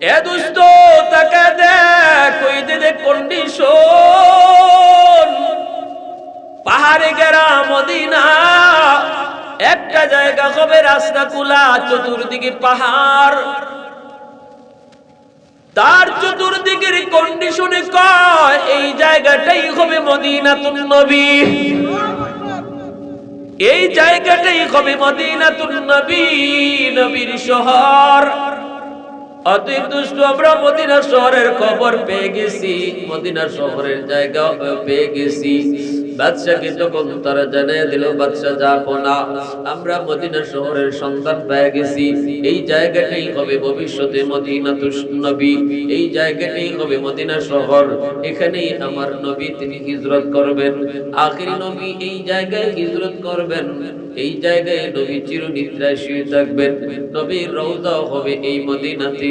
এ দুষ্ট তাকে দেখ ওই যে কন্ডিশন, পাহাড়ে ঘেরা মদিনা, একটা জায়গা হবে রাস্তা খোলা, চতুর্দিকে পাহাড়, তার চতুর্দিকের কন্ডিশনে কয় এই জায়গাটাই হবে মদিনাতুন নবী, এই জায়গাটাই হবে মদিনাতুন নবী, নবীর শহর। অতএব দুষ্ট আমরা মদিনা শহরের খবর পেয়ে গেছি, মদিনা শহরের জায়গা পেয়ে গেছি। বাদশাকে তখন তারা জানিয়ে দিল, বাদশা যাবো না, আমরা মদিনা শহরের সন্ধান পেয়ে গেছি, এই জায়গাটাই হবে ভবিষ্যতে মদিনাতুন নবী, এই জায়গাটাই হবে মদিনা শহর, এখানেই আমার নবী তিনি হিজরত করবেন, আখিরি নবী এই জায়গায় হিজরত করবেন, এই জায়গায় নবী চিরনিদ্রায় শুয়ে থাকবেন, নবীর রওজা হবে এই মদিনাতে।